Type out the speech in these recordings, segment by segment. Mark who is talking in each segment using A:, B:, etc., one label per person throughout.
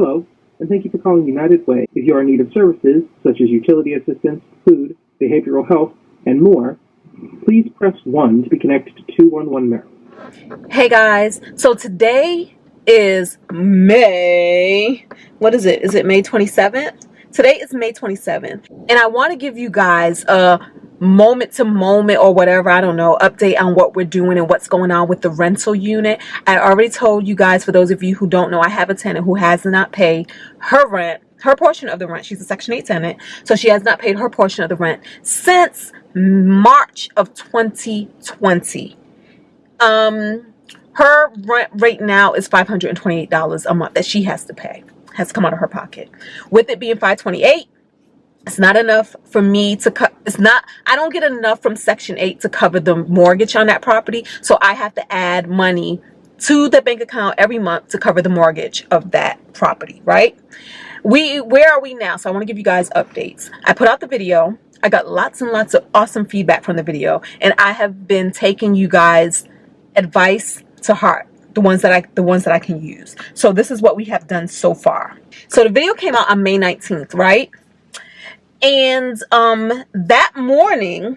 A: Hello, and thank you for calling United Way. If you are in need of services, such as utility assistance, food, behavioral health, and more, please press 1 to be connected to 211 Maryland.
B: Hey guys, so today is May, what is it? Is it May 27th? Today is May 27th, and I want to give you guys a moment to moment or whatever, I don't know, update on what we're doing and what's going on with the rental unit. I already told you guys, for those of you who don't know, I have a tenant who has not paid her rent, her portion of the rent. She's a Section 8 tenant, so she has not paid her portion of the rent since March of 2020. Her rent right now is $528 a month that she has to pay, has come out of her pocket. With it being $528, it's not enough for me to cut. I don't get enough from Section 8 to cover the mortgage on that property. So I have to add money to the bank account every month to cover the mortgage of that property, right? Where are we now? So I want to give you guys updates. I put out the video. I got lots and lots of awesome feedback from the video, and I have been taking you guys' advice to heart, the ones that I can use. So this is what we have done so far. So the video came out on May 19th, right? And that morning,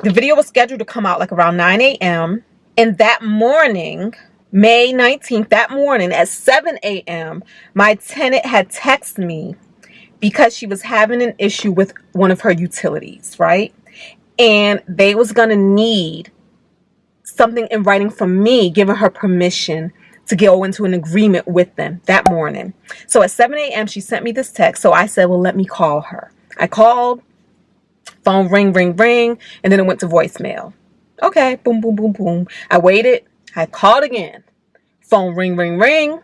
B: the video was scheduled to come out like around 9 a.m. And that morning, May 19th, that morning at 7 a.m., my tenant had texted me because she was having an issue with one of her utilities, right? And they was going to need something in writing from me, giving her permission to go into an agreement with them that morning. So at 7 a.m., she sent me this text. So I said, well, let me call her. I called, phone ring, ring, ring, and then it went to voicemail. Okay, boom, boom, boom, boom. I waited. I called again. Phone ring, ring, ring.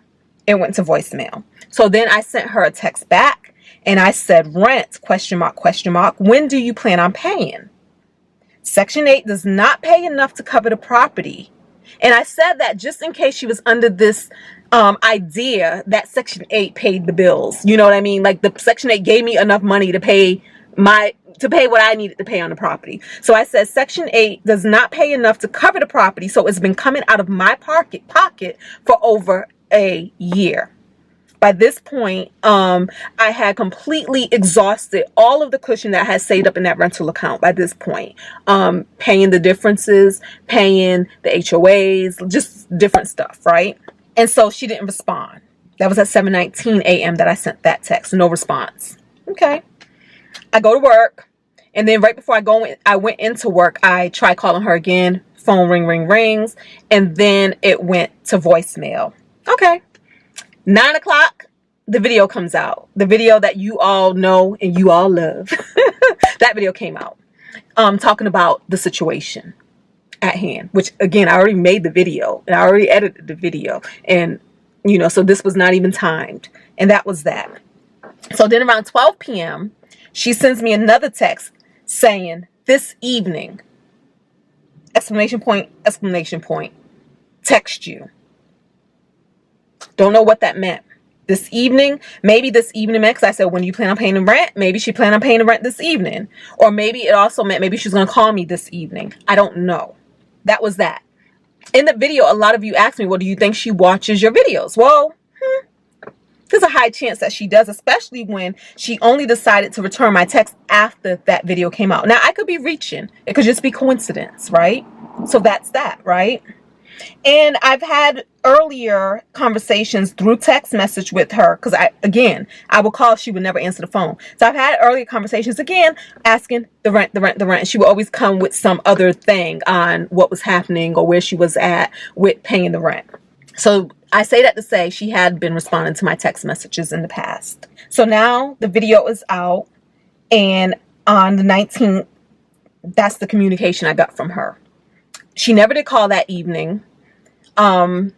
B: It went to voicemail. So then I sent her a text back, and I said, rent, question mark, question mark. When do you plan on paying? Section 8 does not pay enough to cover the property. And I said that just in case she was under this idea that Section 8 paid the bills. You know what I mean? Like the Section 8 gave me enough money to pay what I needed to pay on the property. So I said Section 8 does not pay enough to cover the property. So it's been coming out of my pocket for over a year. By this point, I had completely exhausted all of the cushion that I had saved up in that rental account by this point. Paying the differences, paying the HOAs, just different stuff, right? And so she didn't respond. That was at 7:19 a.m. that I sent that text. No response. Okay. I go to work, and then right before I went into work, I tried calling her again. Phone ring, ring, rings, and then it went to voicemail. Okay. 9 o'clock, the video comes out. The video that you all know and you all love. That video came out. Talking about the situation at hand, which again, I already made the video and I already edited the video. And, you know, so this was not even timed. And that was that. So then around 12 p.m., she sends me another text saying, this evening, exclamation point, text you. Don't know what that meant. This evening, maybe this evening meant, because I said, when do you plan on paying the rent? Maybe she planned on paying the rent this evening. Or maybe it also meant maybe she's going to call me this evening. I don't know. That was that. In the video, a lot of you asked me, well, do you think she watches your videos? Well, there's a high chance that she does, especially when she only decided to return my text after that video came out. Now, I could be reaching. It could just be coincidence, right? So that's that, right? And I've had earlier conversations through text message with her because I would call, she would never answer the phone. So I've had earlier conversations again, asking the rent. And she would always come with some other thing on what was happening or where she was at with paying the rent. So I say that to say she had been responding to my text messages in the past. So now the video is out, and on the 19th, that's the communication I got from her. She never did call that evening. And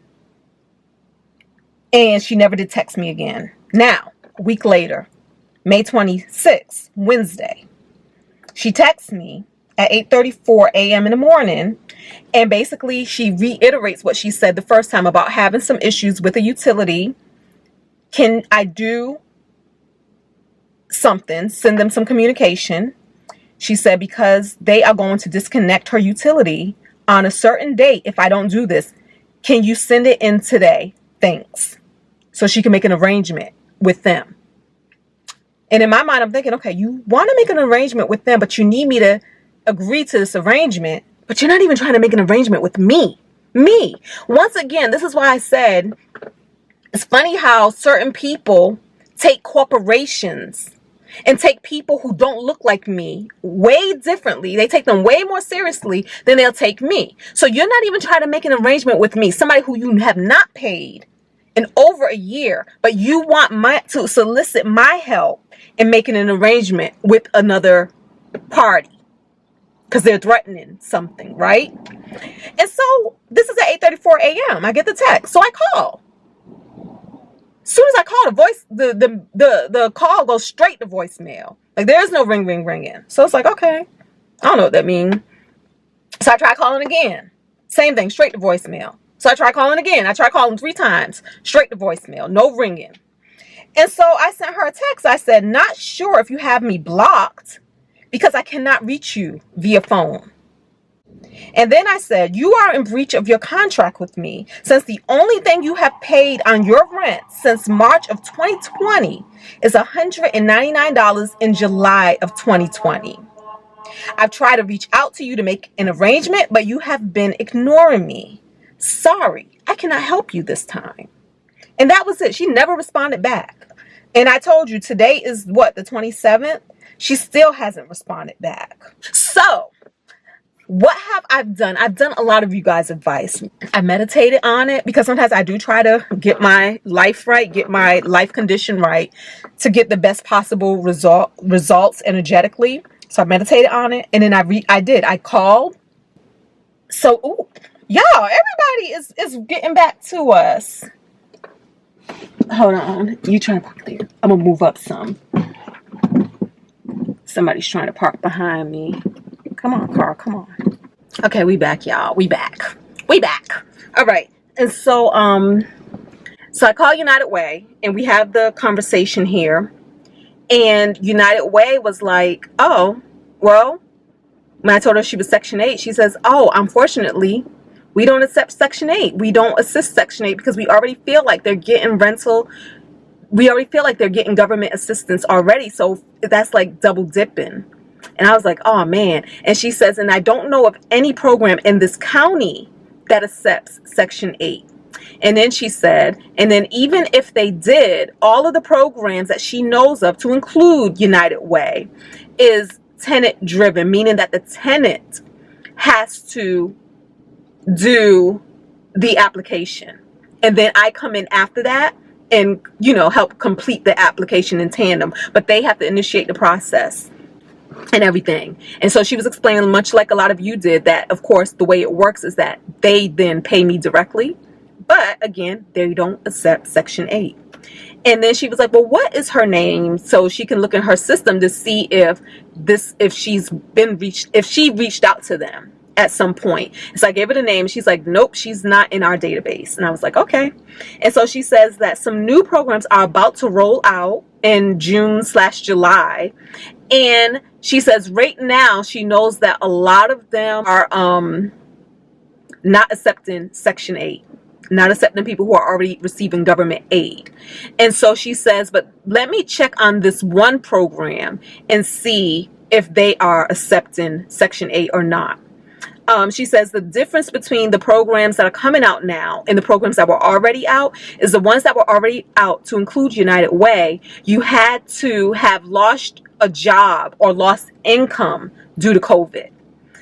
B: she never did text me again. Now, a week later, May 26th, Wednesday, she texts me at 8:34 a.m. in the morning. And basically, she reiterates what she said the first time about having some issues with a utility. Can I do something? Send them some communication. She said, because they are going to disconnect her utility on a certain date if I don't do this. Can you send it in today? Thanks. so she can make an arrangement with them. And in my mind, I'm thinking, okay, you want to make an arrangement with them, but you need me to agree to this arrangement, but you're not even trying to make an arrangement with me. Me. Once again, this is why I said, it's funny how certain people take corporations and take people who don't look like me way differently. They take them way more seriously than they'll take me. So you're not even trying to make an arrangement with me, somebody who you have not paid in over a year, but you want to solicit my help in making an arrangement with another party because they're threatening something, right? And so this is at 8:34 a.m. I get the text, so I call. As soon as I call, the call goes straight to voicemail. Like there's no ringing. So it's like, okay, I don't know what that means. So I try calling again. Same thing, straight to voicemail. So I try calling again. I try calling 3 times, straight to voicemail, no ringing. And so I sent her a text. I said, not sure if you have me blocked because I cannot reach you via phone. And then I said, you are in breach of your contract with me since the only thing you have paid on your rent since March of 2020 is $199 in July of 2020. I've tried to reach out to you to make an arrangement, but you have been ignoring me. Sorry, I cannot help you this time. And that was it. She never responded back. And I told you today is what, the 27th? She still hasn't responded back. So what have I done? I've done a lot of you guys' advice. I meditated on it because sometimes I do try to get my life right, get my life condition right to get the best possible results energetically. So I meditated on it, and then I called. So, ooh, y'all, everybody is getting back to us. Hold on. You trying to park there? I'm going to move up some. Somebody's trying to park behind me. Come on, car. Come on. Okay, we back, y'all. We back. All right. And so I call United Way, and we have the conversation here. And United Way was like, oh, well, when I told her she was Section 8, she says, oh, unfortunately, we don't accept Section 8. We don't assist Section 8 because we already feel like they're getting we already feel like they're getting government assistance already. So that's like double dipping. And I was like, oh, man. And she says, and I don't know of any program in this county that accepts Section 8. And then she said, and then even if they did, all of the programs that she knows of, to include United Way, is tenant driven, meaning that the tenant has to do the application. And then I come in after that and, help complete the application in tandem. But they have to initiate the process and everything. And so she was explaining, much like a lot of you did, that, of course, the way it works is that they then pay me directly. But again, they don't accept Section 8. And then she was like, well, what is her name? So she can look in her system to see if she reached out to them at some point. So I gave her the name. She's like, nope, she's not in our database. And I was like, okay. And so she says that some new programs are about to roll out in June/July. And she says right now she knows that a lot of them are not accepting Section 8. Not accepting people who are already receiving government aid. And so she says, but let me check on this one program and see if they are accepting Section 8 or not. She says the difference between the programs that are coming out now and the programs that were already out is the ones that were already out, to include United Way, you had to have lost a job or lost income due to COVID.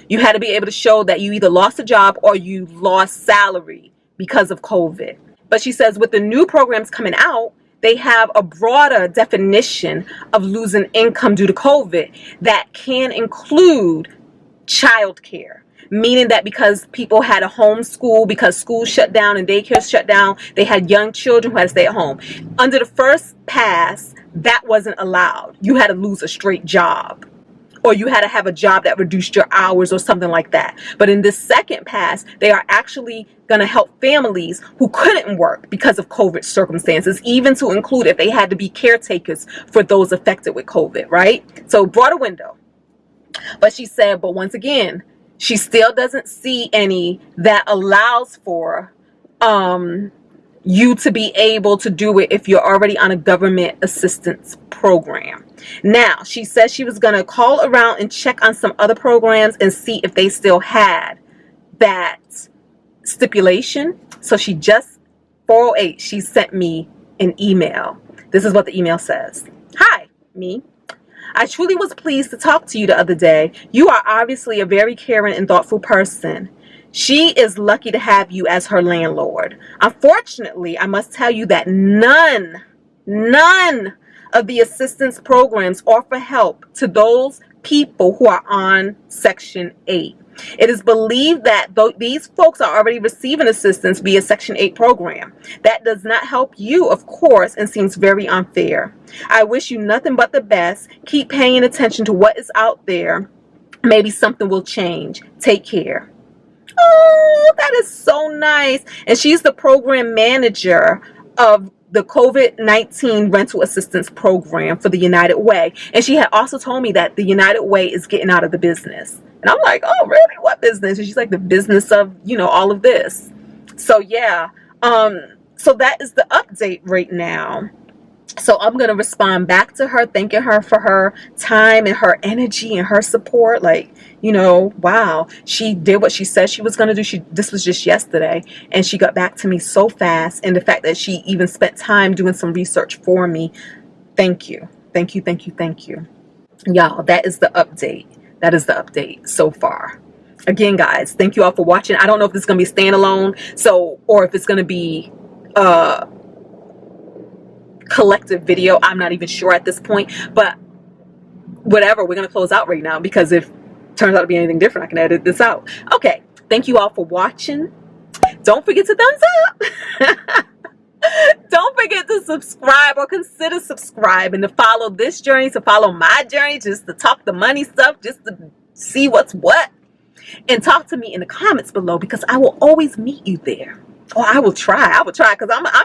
B: You had to be able to show that you either lost a job or you lost salary because of COVID. But she says with the new programs coming out, they have a broader definition of losing income due to COVID that can include childcare, meaning that because people had a homeschool, because schools shut down and daycares shut down, they had young children who had to stay at home. Under the first pass, that wasn't allowed. You had to lose a straight job, or you had to have a job that reduced your hours or something like that. But in this second pass, they are actually going to help families who couldn't work because of COVID circumstances, even to include if they had to be caretakers for those affected with COVID, right? So broader window. But she said, but once again, she still doesn't see any that allows for you to be able to do it if you're already on a government assistance program. Now, she said she was going to call around and check on some other programs and see if they still had that stipulation. So she just, 408, she sent me an email. This is what the email says. Hi, me. I truly was pleased to talk to you the other day. You are obviously a very caring and thoughtful person. She is lucky to have you as her landlord. Unfortunately, I must tell you that none of the assistance programs offer help to those people who are on Section 8. It is believed that these folks are already receiving assistance via Section 8 program. That does not help you, of course, and seems very unfair. I wish you nothing but the best. Keep paying attention to what is out there. Maybe something will change. Take care. Oh, that is so nice. And she's the program manager of the COVID-19 rental assistance program for the United Way. And she had also told me that the United Way is getting out of the business. And I'm like, oh, really? What business? And she's like, the business of, all of this. So yeah. So that is the update right now. So I'm going to respond back to her, thanking her for her time and her energy and her support. Like, wow, she did what she said she was going to do. This was just yesterday, and she got back to me so fast. And the fact that she even spent time doing some research for me. Thank you. Thank you. Thank you. Thank you. Y'all, that is the update. That is the update so far. Again, guys, thank you all for watching. I don't know if this is going to be standalone, or if it's going to be collective video. I'm not even sure at this point, but whatever, we're going to close out right now, because if it turns out to be anything different, I can edit this out. Okay, thank you all for watching. Don't forget to thumbs up. Don't forget to subscribe, or consider subscribing, to follow this journey, to follow my journey, just to talk the money stuff, just to see what's what, and talk to me in the comments below, because I will always meet you there. Oh, I will try, because I'm not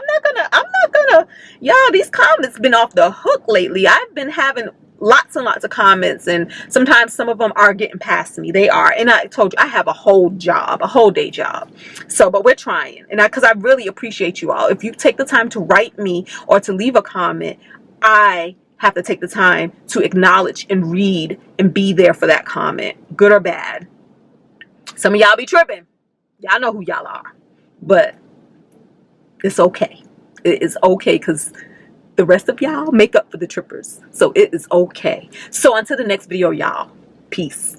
B: gonna, y'all, these comments been off the hook lately. I've been having lots and lots of comments, and sometimes some of them are getting past me. They are, and I told you, I have a whole day job. So, but we're trying, and because I really appreciate you all. If you take the time to write me or to leave a comment, I have to take the time to acknowledge and read and be there for that comment, good or bad. Some of y'all be tripping. Y'all know who y'all are. But it's okay. It is okay, because the rest of y'all make up for the trippers. So it is okay. So until the next video, y'all. Peace.